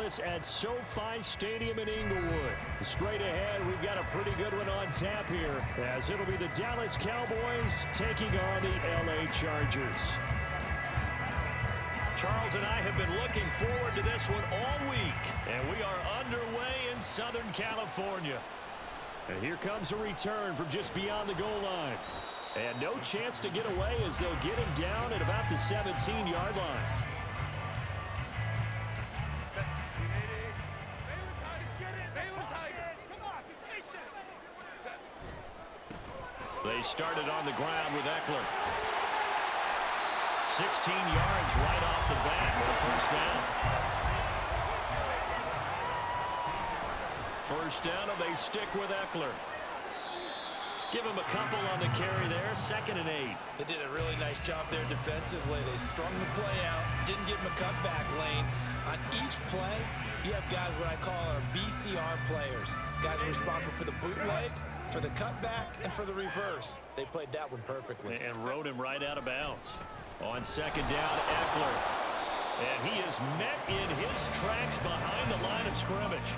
Dallas at SoFi Stadium in Inglewood. Straight ahead, we've got a pretty good one on tap here, as it'll be the Dallas Cowboys taking on the LA Chargers. Charles and I have been looking forward to this one all week, and we are underway in Southern California. And here comes a return from just beyond the goal line. And no chance to get away as they'll get him down at about the 17-yard line. They started on the ground with Eckler. 16 yards right off the bat with a first down. First down, and they stick with Eckler. Give him a couple on the carry there, 2nd and 8. They did a really nice job there defensively. They strung the play out, didn't give him a cutback lane. On each play, you have guys what I call our BCR players. Guys are responsible for the bootleg, for the cutback, and for the reverse. They played that one perfectly. And rode him right out of bounds. On 2nd down, Eckler. And he is met in his tracks behind the line of scrimmage.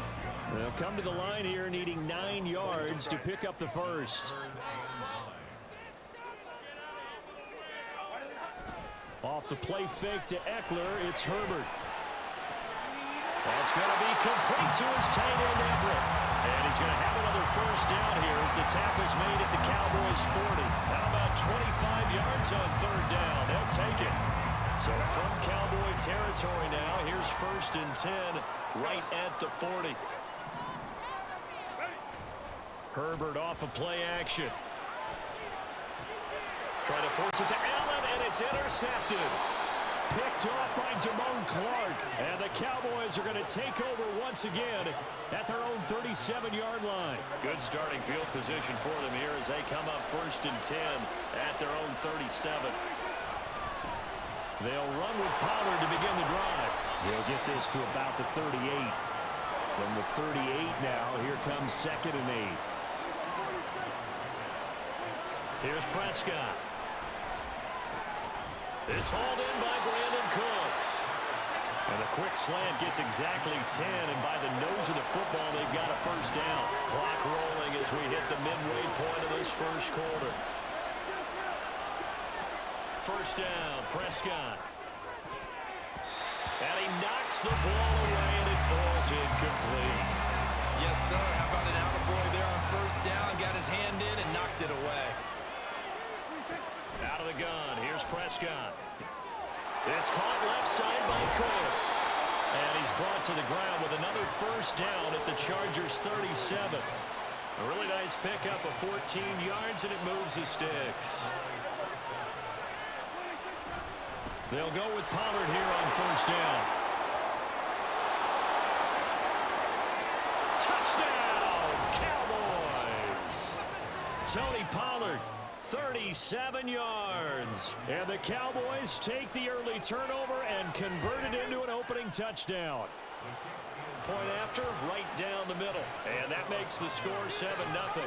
They'll come to the line here needing 9 yards to pick up the first. Off the play fake to Eckler, it's Herbert. That's going to be complete to his tight end, Everett. And he's going to have another first down here as the tackle's made at the Cowboys' 40. How about 25 yards on 3rd down? They'll take it. So from Cowboy territory now, here's 1st and 10 right at the 40. Herbert off of play action. Trying to force it to Allen, and it's intercepted. Picked off by Damone Clark. And the Cowboys are going to take over once again at their own 37-yard line. Good starting field position for them here as they come up 1st and 10 at their own 37. They'll run with Pollard to begin the drive. They'll get this to about the 38. From the 38 now, here comes 2nd and 8. Here's Prescott. It's hauled in by Brandon Cooks. And a quick slant gets exactly 10, and by the nose of the football, they've got a first down. Clock rolling as we hit the midway point of this first quarter. First down, Prescott. And he knocks the ball away, and it falls incomplete. Yes, sir. How about an attaboy there on 1st down? Got his hand in and knocked it away. Out of the gun, here's Prescott. It's caught left side by Cooks. And he's brought to the ground with another first down at the Chargers' 37. A really nice pickup of 14 yards, and it moves the sticks. They'll go with Pollard here on 1st down. Touchdown, Cowboys! Tony Pollard, 37 yards. And the Cowboys take the early turnover and convert it into an opening touchdown. Point after, right down the middle. And that makes the score 7-0.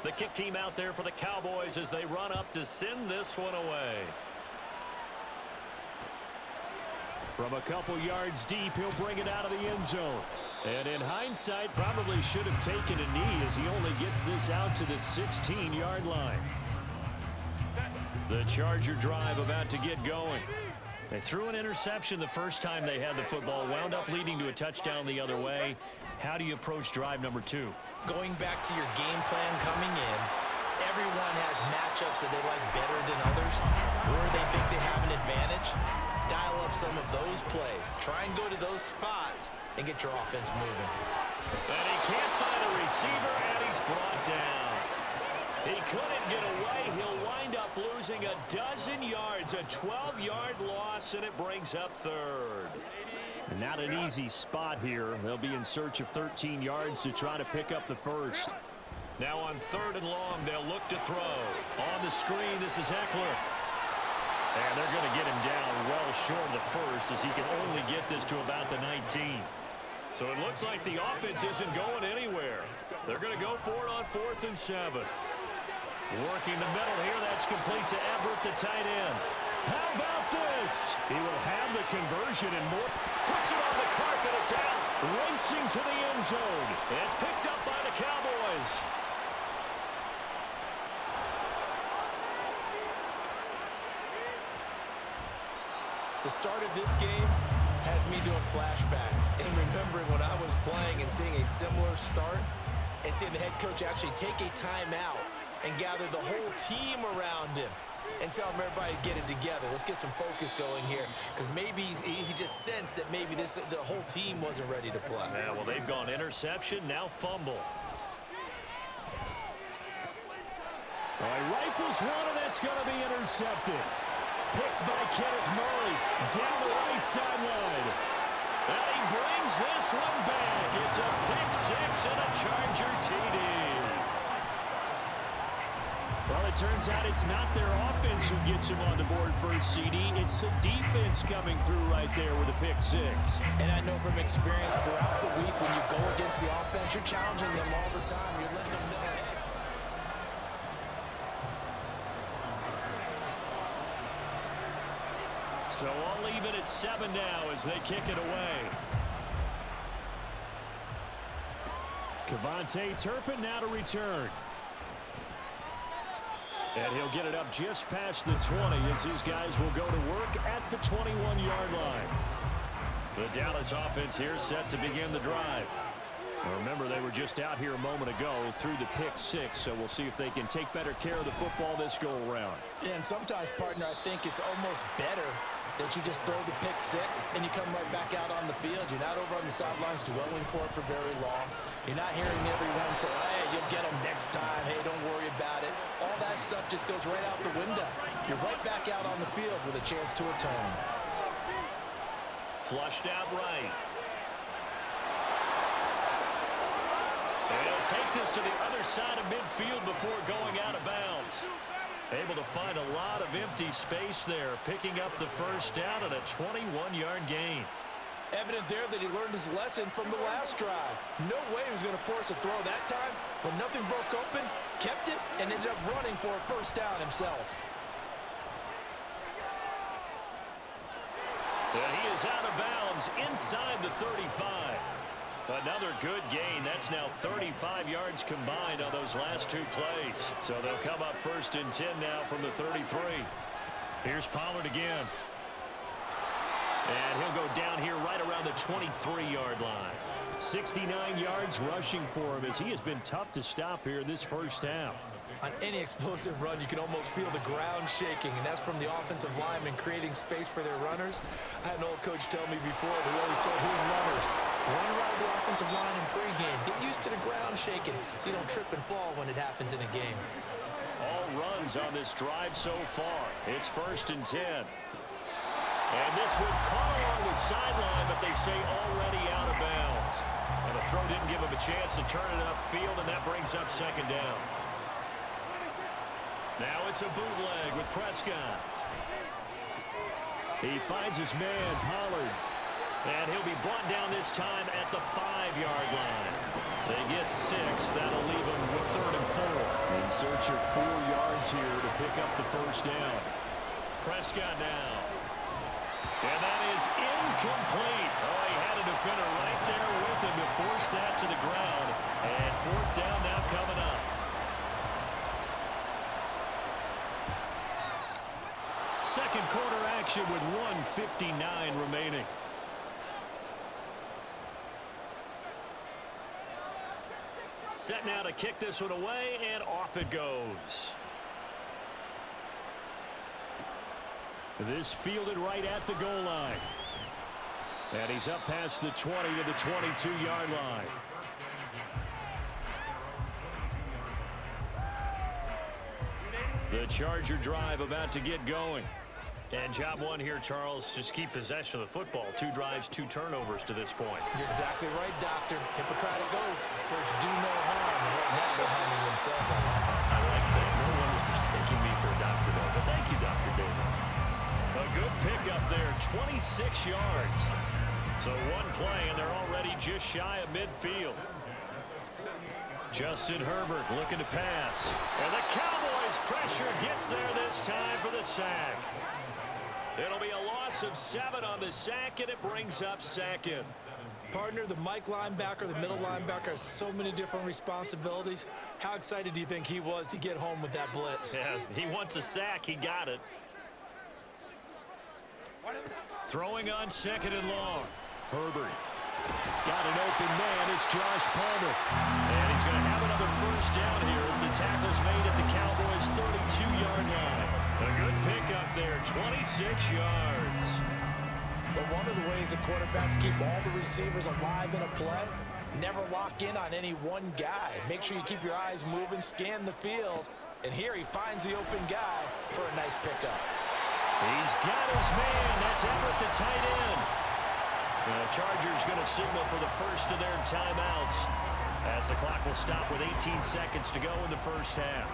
The kick team out there for the Cowboys as they run up to send this one away. From a couple yards deep, he'll bring it out of the end zone. And in hindsight, probably should have taken a knee as he only gets this out to the 16-yard line. The Charger drive about to get going. They threw an interception the first time they had the football, wound up leading to a touchdown the other way. How do you approach drive number 2? Going back to your game plan coming in, everyone has matchups that they like better than others, where they think they have an advantage. Dial up some of those plays. Try and go to those spots and get your offense moving. And he can't find a receiver, and he's brought down. He couldn't get away. He'll wind up losing a dozen yards, a 12-yard loss, and it brings up 3rd. Not an easy spot here. They'll be in search of 13 yards to try to pick up the first. Now on 3rd and long, they'll look to throw. On the screen, this is Eckler. And they're going to get him down well short of the first as he can only get this to about the 19. So it looks like the offense isn't going anywhere. They're going to go for it on 4th and 7. Working the middle here. That's complete to Everett, the tight end. How about this? He will have the conversion and more. Puts it on the carpet. It's out. Racing to the end zone. It's picked up by the Cowboys. The start of this game has me doing flashbacks and remembering when I was playing and seeing a similar start and seeing the head coach actually take a timeout and gather the whole team around him and tell him everybody to get it together. Let's get some focus going here, because maybe he just sensed that maybe the whole team wasn't ready to play. Yeah, well, they've gone interception, now fumble. All right, rifles one, and that's going to be intercepted. Picked by Kenneth Murray down the right sideline. And he brings this one back. It's a pick six and a Charger TD. Well, it turns out it's not their offense who gets him on the board for a CD. It's the defense coming through right there with a pick six. And I know from experience throughout the week, when you go against the offense, you're challenging them all the time. You're letting them know, hey. So I'll leave it at 7 now as they kick it away. Kevontae Turpin now to return. And he'll get it up just past the 20 as his guys will go to work at the 21-yard line. The Dallas offense here set to begin the drive. Now remember, they were just out here a moment ago through the pick six, so we'll see if they can take better care of the football this go-around. Yeah, and sometimes, partner, I think it's almost better that you just throw the pick six and you come right back out on the field. You're not over on the sidelines dwelling for it for very long. You're not hearing everyone say, hey, you'll get them next time. Hey, don't worry about it. All that stuff just goes right out the window. You're right back out on the field with a chance to return. Flushed out right. And he'll take this to the other side of midfield before going out of bounds. Able to find a lot of empty space there, picking up the first down and a 21-yard gain. Evident there that he learned his lesson from the last drive. No way he was going to force a throw that time. When nothing broke open, kept it, and ended up running for a first down himself. And he is out of bounds inside the 35. Another good gain. That's now 35 yards combined on those last two plays. So they'll come up first and 10 now from the 33. Here's Pollard again. And he'll go down here right around the 23-yard line. 69 yards rushing for him as he has been tough to stop here in this first half. On any explosive run, you can almost feel the ground shaking, and that's from the offensive linemen creating space for their runners. I had an old coach tell me before, he always told his runners, run around the offensive line in pregame. Get used to the ground shaking so you don't trip and fall when it happens in a game. All runs on this drive so far. It's first and 10. And this would caught along the sideline, but they say already out of bounds. And the throw didn't give him a chance to turn it upfield, and that brings up second down. Now it's a bootleg with Prescott. He finds his man, Pollard. And he'll be brought down this time at the 5-yard line. They get 6. That'll leave them with 3rd and 4. In search of 4 yards here to pick up the first down. Prescott now. And that is incomplete. Oh, he had a defender right there with him to force that to the ground. And 4th down now coming up. Second quarter action with 1:59 remaining. Set now to kick this one away, and off it goes. This fielded right at the goal line. And he's up past the 20 to the 22-yard line. The Charger drive about to get going. And job one here, Charles, just keep possession of the football. 2 drives, 2 turnovers to this point. You're exactly right, Doctor. Hippocratic oath. First, do no harm. Right now, they're harming themselves on offense. I like that. No one is mistaking me for a doctor, though. But thank you, Dr. Davis. A good pickup there, 26 yards. So one play, and they're already just shy of midfield. Justin Herbert looking to pass. And the Cowboys' pressure gets there this time for the sack. It'll be a loss of 7 on the sack, and it brings up second. Partner, the Mike linebacker, the middle linebacker has so many different responsibilities. How excited do you think he was to get home with that blitz? Yeah, he wants a sack. He got it. Throwing on 2nd and long. Herbert. Got an open man. It's Josh Palmer. And he's going to have another first down here as the tackle's made at the Cowboys' 32-yard line. A good pickup there, 26 yards. But one of the ways that quarterbacks keep all the receivers alive in a play, never lock in on any one guy. Make sure you keep your eyes moving, scan the field. And here he finds the open guy for a nice pickup. He's got his man. That's Everett, the tight end. The Chargers going to signal for the first of their timeouts as the clock will stop with 18 seconds to go in the first half.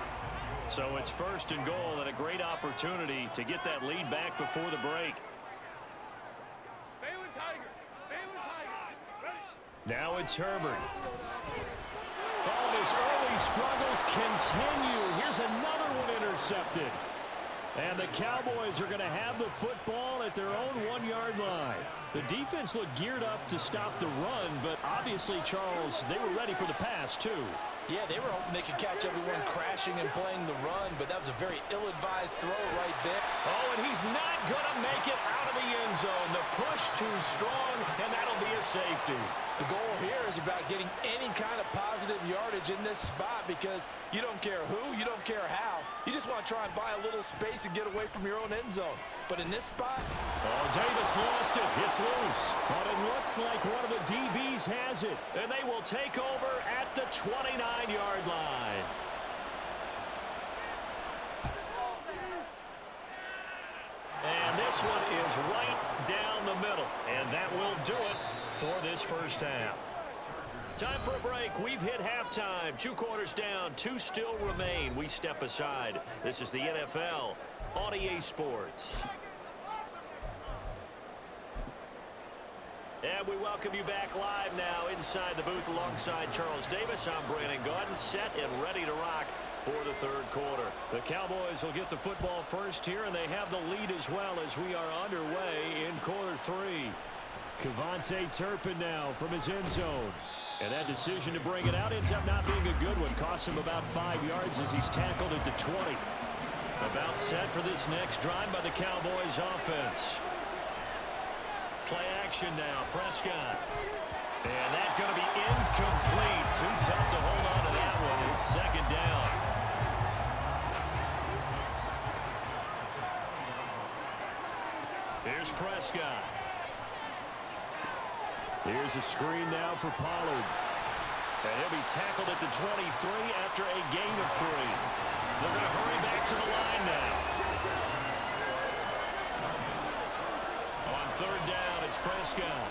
So it's 1st and goal and a great opportunity to get that lead back before the break. Now it's Herbert. Oh, and his early struggles continue. Here's another one intercepted. And the Cowboys are going to have the football at their own 1-yard line. The defense looked geared up to stop the run, but obviously, Charles, they were ready for the pass, too. Yeah, they were hoping they could catch everyone crashing and playing the run, but that was a very ill-advised throw right there. Oh, and he's not going to make it out of the end zone. The push too strong, and that'll be a safety. The goal here is about getting any kind of positive yardage in this spot because you don't care who, you don't care how. You just want to try and buy a little space and get away from your own end zone. But in this spot... Oh, Davis lost it. It's loose. But it looks like one of the DBs has it. And they will take over at the 29-yard line. And this one is right down the middle. And that will do it for this first half. Time for a break. We've hit halftime. 2 quarters down. 2 still remain. We step aside. This is the NFL on EA Sports. And we welcome you back live now inside the booth alongside Charles Davis. I'm Brandon Gaudin, set and ready to rock for the 3rd quarter. The Cowboys will get the football first here, and they have the lead as well as we are underway in quarter 3. Kevontae Turpin now from his end zone. And that decision to bring it out ends up not being a good one. Costs him about 5 yards as he's tackled at the 20. About set for this next drive by the Cowboys offense. Play action now, Prescott. And that's going to be incomplete. Too tough to hold on to that one. It's 2nd down. Here's Prescott. Here's a screen now for Pollard. And he'll be tackled at the 23 after a gain of 3. They're going to hurry back to the line now. On 3rd down, it's Prescott.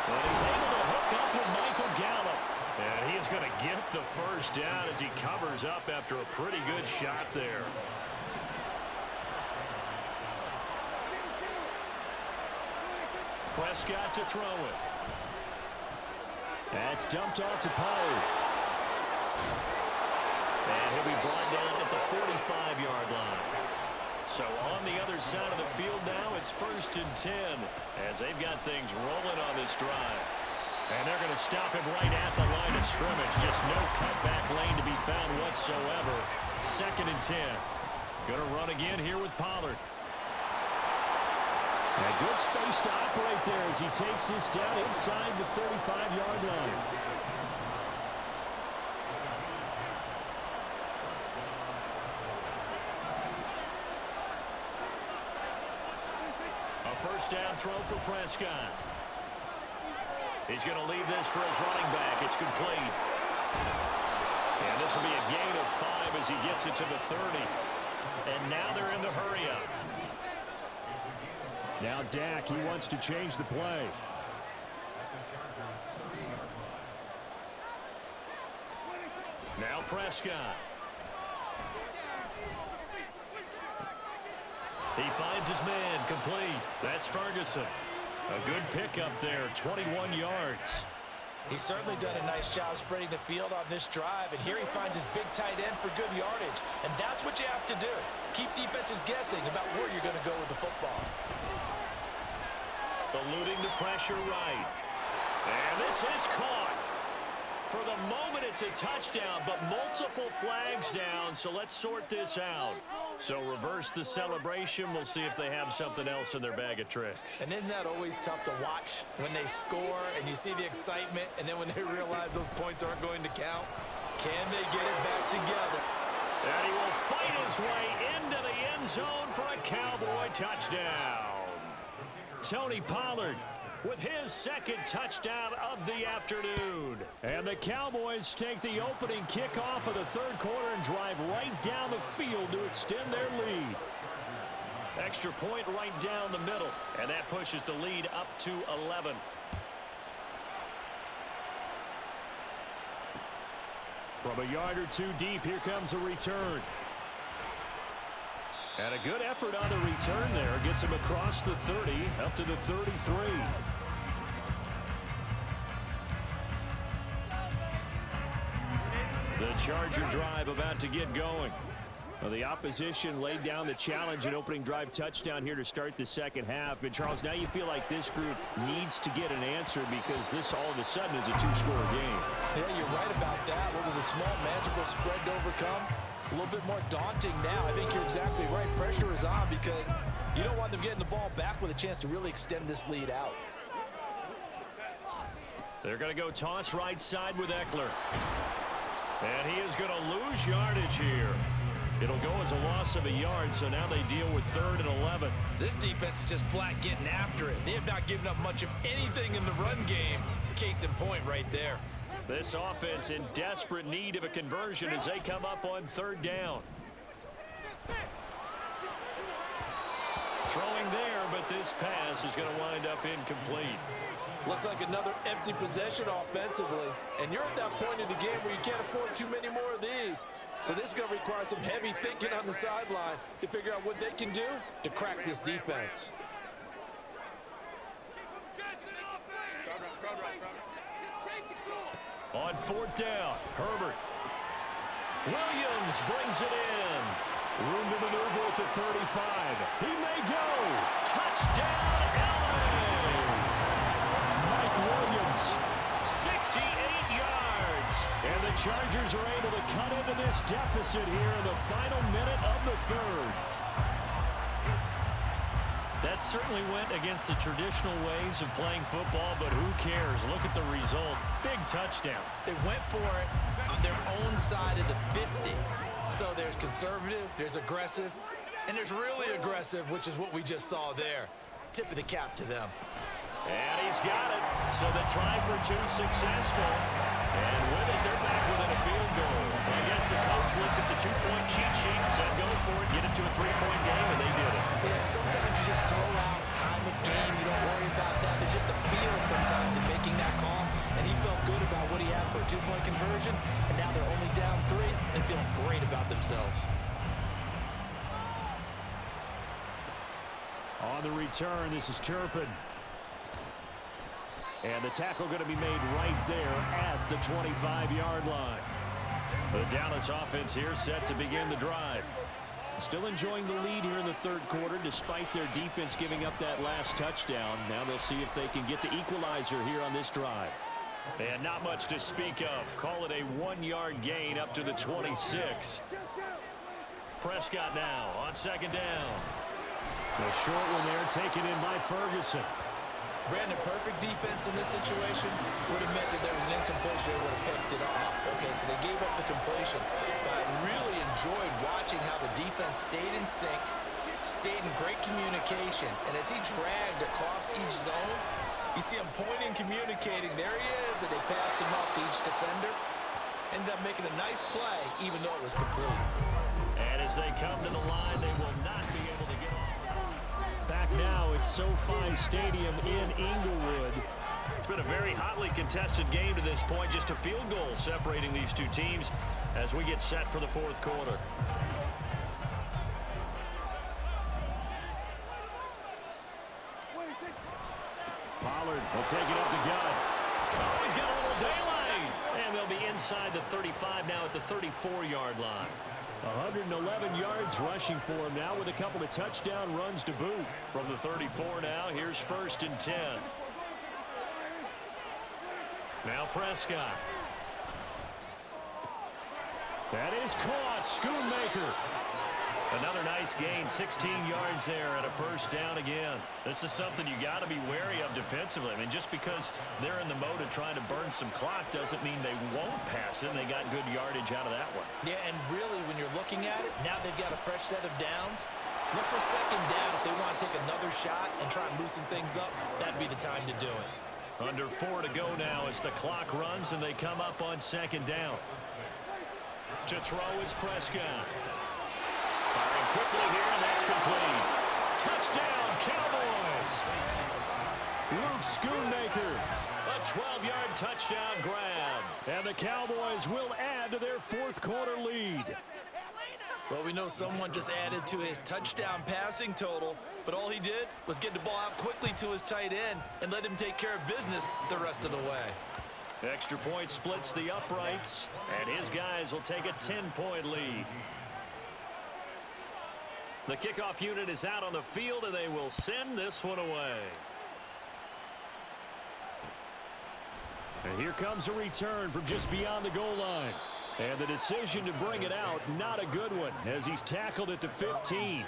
And he's able to hook up with Michael Gallup. And he is going to get the first down as he covers up after a pretty good shot there. Prescott to throw it. That's dumped off to Pollard. And he'll be brought down at the 45-yard line. So on the other side of the field now, it's 1st and 10 as they've got things rolling on this drive. And they're going to stop him right at the line of scrimmage. Just no cutback lane to be found whatsoever. 2nd and 10. Going to run again here with Pollard. A good space to operate there as he takes this down inside the 35-yard line. A first down throw for Prescott. He's going to leave this for his running back. It's complete. And this will be a gain of 5 as he gets it to the 30. And now they're in the hurry-up. Now Dak, he wants to change the play. Now Prescott. He finds his man, complete. That's Ferguson. A good pickup there, 21 yards. He's certainly done a nice job spreading the field on this drive, and here he finds his big tight end for good yardage. And that's what you have to do. Keep defenses guessing about where you're going to go with the football. Eluding the pressure right. And this is caught. For the moment, it's a touchdown, but multiple flags down, so let's sort this out. So reverse the celebration. We'll see if they have something else in their bag of tricks. And isn't that always tough to watch when they score and you see the excitement, and then when they realize those points aren't going to count? Can they get it back together? And he will fight his way into the end zone for a Cowboy touchdown. Tony Pollard with his second touchdown of the afternoon. And the Cowboys take the opening kickoff of the third quarter and drive right down the field to extend their lead. Extra point right down the middle, and that pushes the lead up to 11. From a yard or two deep, here comes a return. And a good effort on the return there. Gets him across the 30, up to the 33. The Charger drive about to get going. Well, the opposition laid down the challenge and opening drive touchdown here to start the second half. And, Charles, now you feel like this group needs to get an answer because this all of a sudden is a two-score game. Yeah, you're right about that. What was a small, manageable spread to overcome? A little bit more daunting now. I think you're exactly right. Pressure is on because you don't want them getting the ball back with a chance to really extend this lead out. They're going to go toss right side with Eckler. And he is going to lose yardage here. It'll go as a loss of a yard, so now they deal with 3rd and 11. This defense is just flat getting after it. They have not given up much of anything in the run game. Case in point right there. This offense in desperate need of a conversion as they come up on 3rd down. Throwing there, but this pass is going to wind up incomplete. Looks like another empty possession offensively. And you're at that point in the game where you can't afford too many more of these. So this is going to require some heavy thinking on the sideline to figure out what they can do to crack this defense. On 4th down, Herbert. Williams brings it in. Room to maneuver at the 35. He may go. Touchdown, LA! Mike Williams, 68 yards. And the Chargers are able to cut into this deficit here in the final minute of the 3rd. That certainly went against the traditional ways of playing football, but who cares? Look at the result. Big touchdown. They went for it on their own side of the 50. So there's conservative, there's aggressive, and there's really aggressive, which is what we just saw there. Tip of the cap to them. And he's got it. So the try for 2 successful. And with it, they're back within a field goal. I guess the coach looked at the 2-point cheat sheet and said, go for it, get it to a 3-point game, and they did it. Yeah, sometimes you just throw out time of game. You don't worry about that. There's just a feel sometimes in making that call. And he felt good about what he had for a 2-point conversion. And now they're only down 3 and feeling great about themselves. On the return, this is Turpin. And the tackle going to be made right there at the 25-yard line. The Dallas offense here set to begin the drive. Still enjoying the lead here in the 3rd quarter despite their defense giving up that last touchdown. Now they'll see if they can get the equalizer here on this drive. And not much to speak of. Call it a 1-yard gain up to the 26. Prescott now on 2nd down. The short one there taken in by Ferguson. Brandon, perfect defense in this situation would have meant that there was an incompletion. They would have picked it off. Okay, so they gave up the completion. But I really enjoyed watching how the defense stayed in sync, stayed in great communication. And as he dragged across each zone, you see him pointing, communicating. There he is, and they passed him off to each defender. Ended up making a nice play, even though it was complete. And as they come to the line, they will not be able to get off. Back now at SoFi Stadium in Inglewood. It's been a very hotly contested game to this point. Just a field goal separating these two teams as we get set for the 4th quarter. Pollard will take it up the gut. Oh, he's got a little inside the 35, now at the 34-yard line. 111 yards rushing for him now with a couple of touchdown runs to boot. From the 34 now, here's 1st and 10. Now Prescott. That is caught. Schoonmaker. Another nice gain, 16 yards there and a 1st down again. This is something you got to be wary of defensively. I mean, just because they're in the mode of trying to burn some clock doesn't mean they won't pass it. And they got good yardage out of that one. Yeah, and really, when you're looking at it, now they've got a fresh set of downs. Look for 2nd down if they want to take another shot and try and loosen things up. That'd be the time to do it. Under 4 to go now as the clock runs and they come up on 2nd down. To throw is Prescott. Firing quickly here, and that's complete. Touchdown, Cowboys! Luke Schoonmaker, a 12-yard touchdown grab. And the Cowboys will add to their 4th quarter lead. Well, we know someone just added to his touchdown passing total, but all he did was get the ball out quickly to his tight end and let him take care of business the rest of the way. Extra point splits the uprights, and his guys will take a 10-point lead. The kickoff unit is out on the field, and they will send this one away. And here comes a return from just beyond the goal line. And the decision to bring it out, not a good one, as he's tackled at the 15.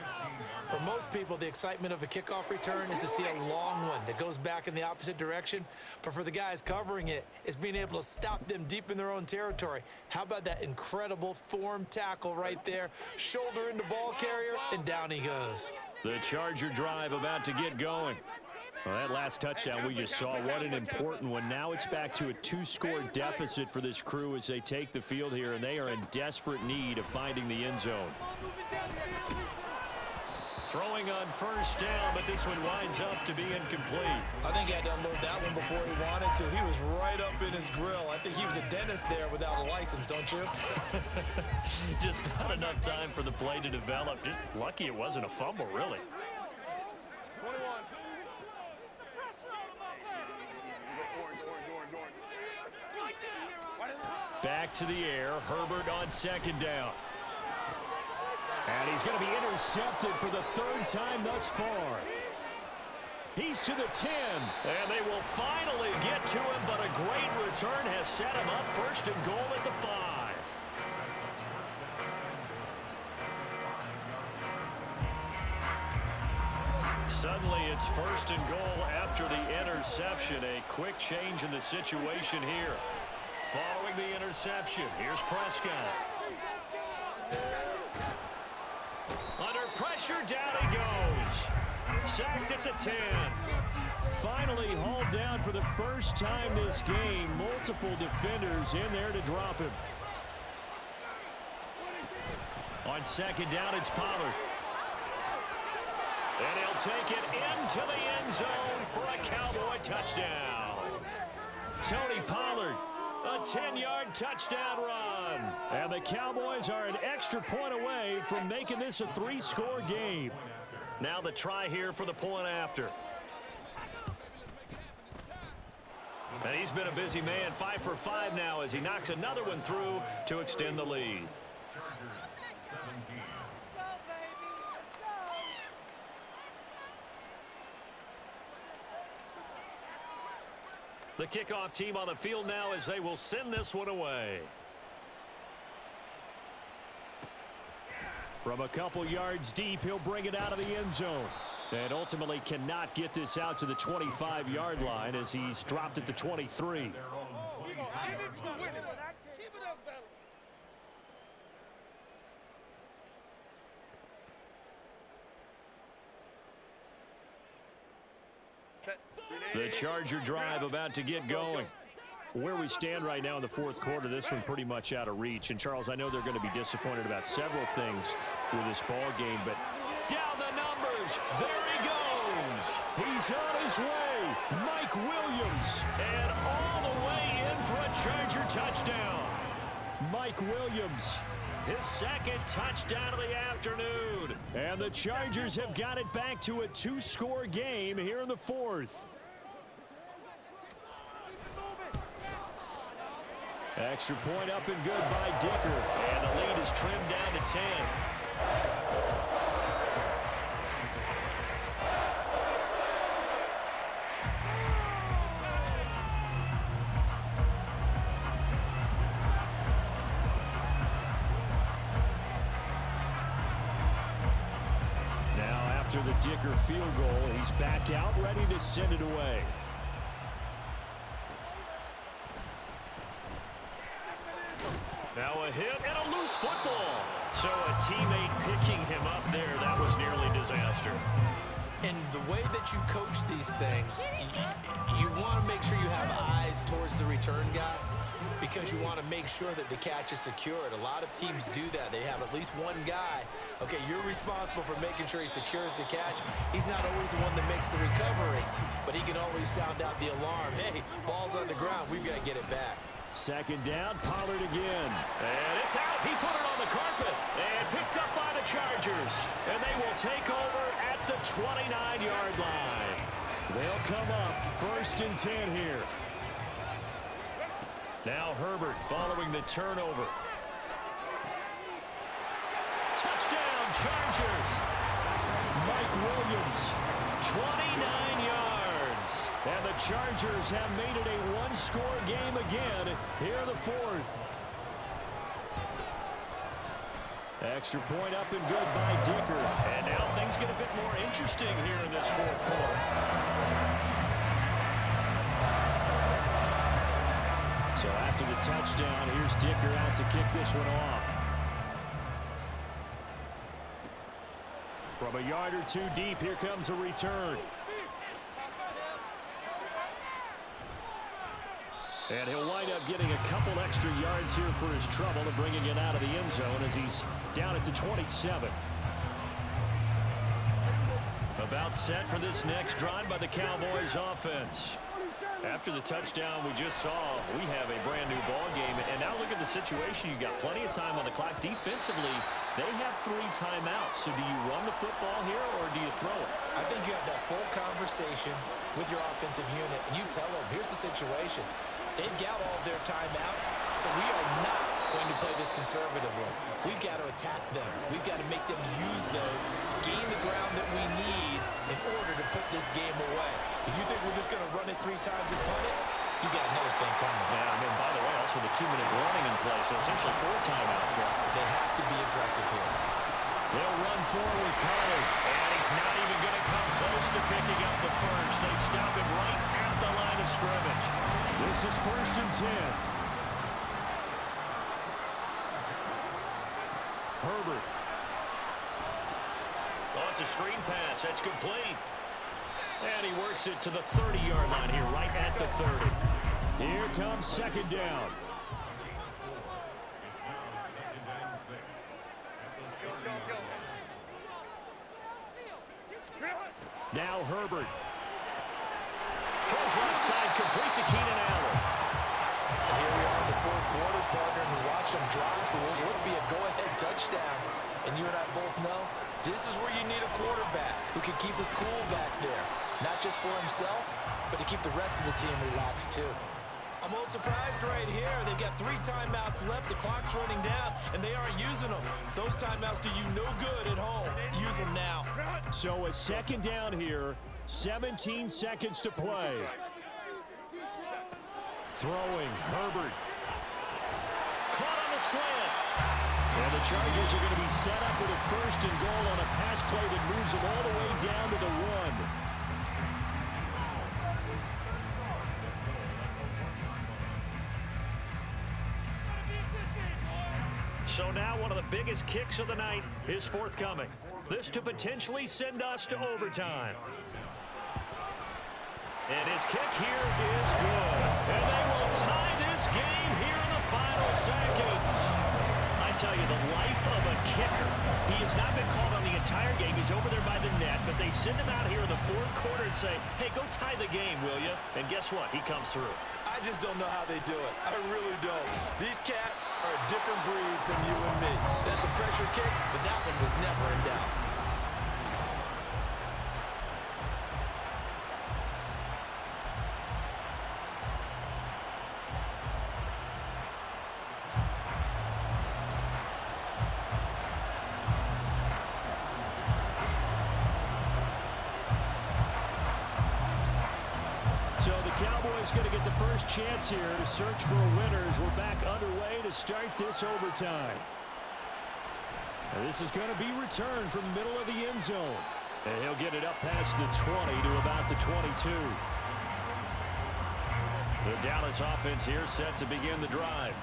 For most people, the excitement of a kickoff return is to see a long one that goes back in the opposite direction. But for the guys covering it, it's being able to stop them deep in their own territory. How about that incredible form tackle right there? Shoulder into ball carrier, and down he goes. The Charger drive about to get going. Well, that last touchdown we just saw, what an important one. Now it's back to a 2-score deficit for this crew as they take the field here, and they are in desperate need of finding the end zone. Throwing on 1st down, but this one winds up to be incomplete. I think he had to unload that one before he wanted to. He was right up in his grill. I think he was a dentist there without a license, don't you? Just not enough time for the play to develop. Just lucky it wasn't a fumble, really. Back to the air. Herbert on 2nd down. And he's going to be intercepted for the 3rd time thus far. He's to the 10. And they will finally get to him, but a great return has set him up 1st and goal at the 5. Suddenly it's 1st and goal after the interception. A quick change in the situation here. Following the interception, here's Prescott. Under pressure, down he goes. Sacked at the 10. Finally hauled down for the first time this game. Multiple defenders in there to drop him. On 2nd down, it's Pollard. And he'll take it into the end zone for a Cowboy touchdown. Tony Pollard. A 10-yard touchdown run. And the Cowboys are an extra point away from making this a 3-score game. Now the try here for the point after. And he's been a busy man, 5 for 5 now as he knocks another one through to extend the lead. The kickoff team on the field now as they will send this one away. From a couple yards deep, he'll bring it out of the end zone. And ultimately cannot get this out to the 25-yard line as he's dropped at the 23. The Charger drive about to get going. Where we stand right now in the 4th quarter, this one pretty much out of reach. And, Charles, I know they're going to be disappointed about several things with this ball game, but down the numbers, there he goes. He's on his way. Mike Williams, and all the way in for a Charger touchdown. Mike Williams, his 2nd touchdown of the afternoon. And the Chargers have got it back to a 2-score game here in the 4th. Extra point up and good by Dicker. And the lead is trimmed down to 10. Now after the Dicker field goal, he's back out ready to send it away. Now a hit and a loose football. So a teammate picking him up there, that was nearly disaster. And the way that you coach these things, you want to make sure you have eyes towards the return guy because you want to make sure that the catch is secured. A lot of teams do that. They have at least one guy. Okay, you're responsible for making sure he secures the catch. He's not always the one that makes the recovery, but he can always sound out the alarm. Hey, ball's on the ground. We've got to get it back. Second down, Pollard again. And it's out. He put it on the carpet and picked up by the Chargers. And they will take over at the 29-yard line. They'll come up 1st and 10 here. Now Herbert following the turnover. Touchdown, Chargers. Mike Williams, 29 yards. And the Chargers have made it a one-score game again here in the 4th. Extra point up and good by Dicker. And now things get a bit more interesting here in this 4th quarter. So after the touchdown, here's Dicker out to kick this one off. From a yard or two deep, here comes a return. And he'll wind up getting a couple extra yards here for his trouble and bringing it out of the end zone as he's down at the 27. About set for this next drive by the Cowboys offense. After the touchdown we just saw, we have a brand new ball game. And now look at the situation. You've got plenty of time on the clock. Defensively, they have 3 timeouts. So do you run the football here or do you throw it? I think you have that full conversation with your offensive unit, and you tell them, here's the situation. They've got all of their timeouts, so we are not going to play this conservatively. We've got to attack them. We've got to make them use those, gain the ground that we need in order to put this game away. If you think we're just going to run it 3 times and punt it, you got another thing coming. Yeah, I mean, by the way, also the 2-minute warning in play, so essentially 4 timeouts there. They have to be aggressive here. They'll run forward with Pollard, and he's not even going to come close to picking up the first. They stop him right at the line of scrimmage. This is 1st and 10. Herbert. Oh, it's a screen pass. That's complete. And he works it to the 30-yard line here, right at the 30. Here comes 2nd down. Now Herbert. Throws left side, complete to Keenan Allen. And here we are in the 4th quarter, partner, and we watch them drive for what would be a go-ahead touchdown. And you and I both know this is where you need a quarterback who can keep his cool back there. Not just for himself, but to keep the rest of the team relaxed too. I'm a little surprised right here. They've got 3 timeouts left. The clock's running down, and they aren't using them. Those timeouts do you no good at home. Use them now. So a 2nd down here, 17 seconds to play. Throwing, Herbert. Caught on the slant. And the Chargers are going to be set up with a 1st and goal on a pass play that moves them all the way down to the 1. So now one of the biggest kicks of the night is forthcoming. This to potentially send us to overtime. And his kick here is good. And they will tie this game here in the final seconds. I tell you, the life of a kicker. He has not been called on the entire game. He's over there by the net, but they send him out here in the 4th quarter and say, hey, go tie the game, will you? And guess what? He comes through. I just don't know how they do it. I really don't. These cats are a different breed from you and me. That's a pressure kick, but that one was never in doubt. who's going to get the first chance here to search for a winner as we're back underway to start this overtime. And this is going to be returned from the middle of the end zone. And he'll get it up past the 20 to about the 22. The Dallas offense here set to begin the drive.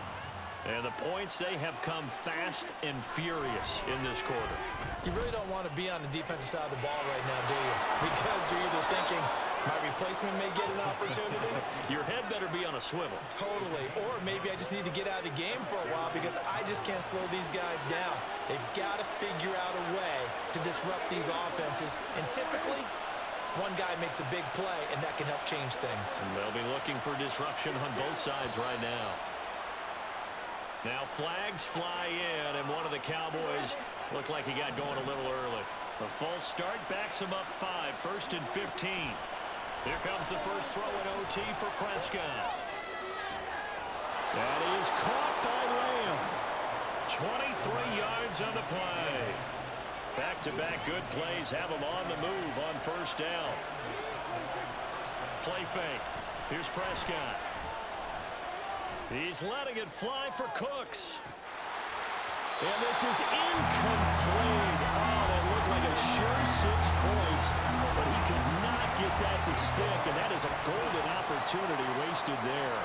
And the points, they have come fast and furious in this quarter. You really don't want to be on the defensive side of the ball right now, do you? Because you're either thinking, my replacement may get an opportunity. Your head better be on a swivel. Totally. Or maybe I just need to get out of the game for a while because I just can't slow these guys down. They've got to figure out a way to disrupt these offenses. And typically, one guy makes a big play, and that can help change things. And they'll be looking for disruption on both sides right now. Now flags fly in, and one of the Cowboys looked like he got going a little early. The false start backs him up 5, 1st and 15. Here comes the first throw in OT for Prescott. That is caught by Lamb. 23 yards on the play. Back-to-back good plays have him on the move on first down. Play fake. Here's Prescott. He's letting it fly for Cooks. And this is incomplete. Oh, that looked like a sure 6 points, but he could not get that to stick, and that is a golden opportunity wasted there.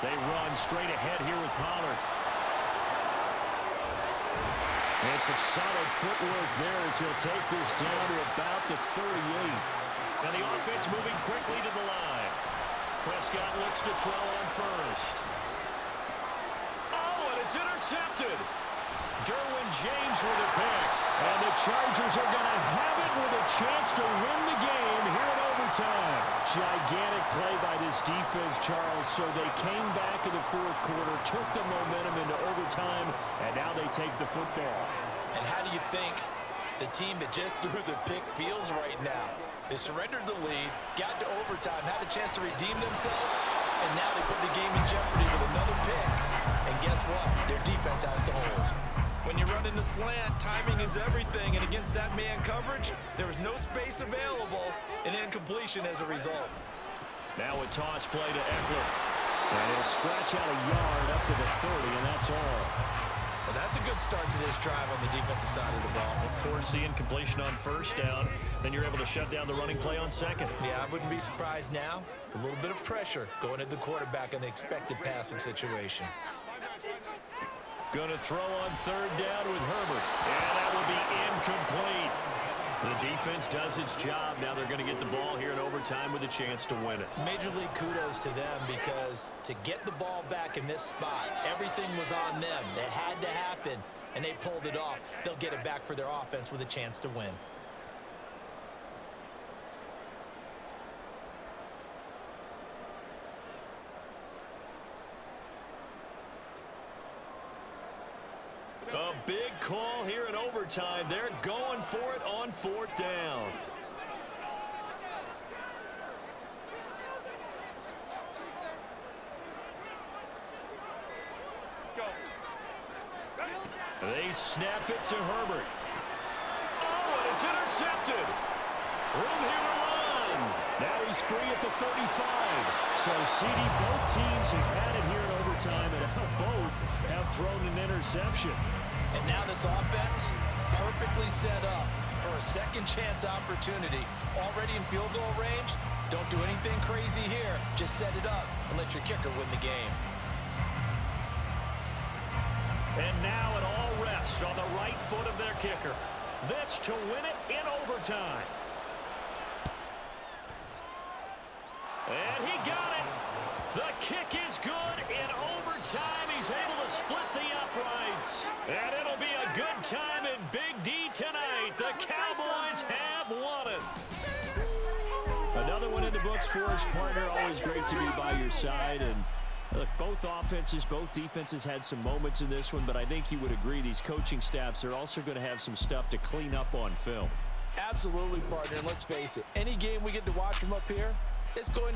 They run straight ahead here with Pollard. And some solid footwork there as he'll take this down to about the 38. And the offense moving quickly to the line. Prescott looks to throw on first. Oh, and it's intercepted. Derwin James with a pick. And the Chargers are going to have it with a chance to win the game here in overtime. Gigantic play by this defense, Charles. So they came back in the fourth quarter, took the momentum into overtime, and now they take the football. And how do you think the team that just threw the pick feels right now? They surrendered the lead, got to overtime, had a chance to redeem themselves, and now they put the game in jeopardy with another pick. And guess what? Their defense has to hold. When you run in the slant, timing is everything, and against that man coverage, there was no space available, and incompletion as a result. Now a toss play to Eckler. And he'll scratch out a yard up to the 30, and that's all. Well, that's a good start to this drive on the defensive side of the ball. Force the incompletion on first down. Then you're able to shut down the running play on second. Yeah, I wouldn't be surprised now. A little bit of pressure going at the quarterback in the expected passing situation. Going to throw on third down with Herbert. And that will be incomplete. The defense does its job. Now they're going to get the ball here in overtime with a chance to win it. Major league kudos to them because to get the ball back in this spot, everything was on them. It had to happen, and they pulled it off. They'll get it back for their offense with a chance to win. A big call here in overtime. They're going for it on fourth down. They snap it to Herbert. Oh, and it's intercepted. Room here to run. Now he's free at the 35. So, CD, both teams have had it here in overtime, and both have thrown an interception. And now this offense perfectly set up for a second chance opportunity. Already in field goal range. Don't do anything crazy here. Just set it up and let your kicker win the game. And now it all rests on the right foot of their kicker. This to win it in overtime. And he got it. The kick is good in overtime. He's able to split the uprights. And it'll be a good time in Big D tonight. The Cowboys have won it. Another one in the books for us, partner. Always great to be by your side. And look, both offenses, both defenses had some moments in this one, but I think you would agree these coaching staffs are also going to have some stuff to clean up on film. Absolutely, partner. And let's face it, any game we get to watch from up here, it's going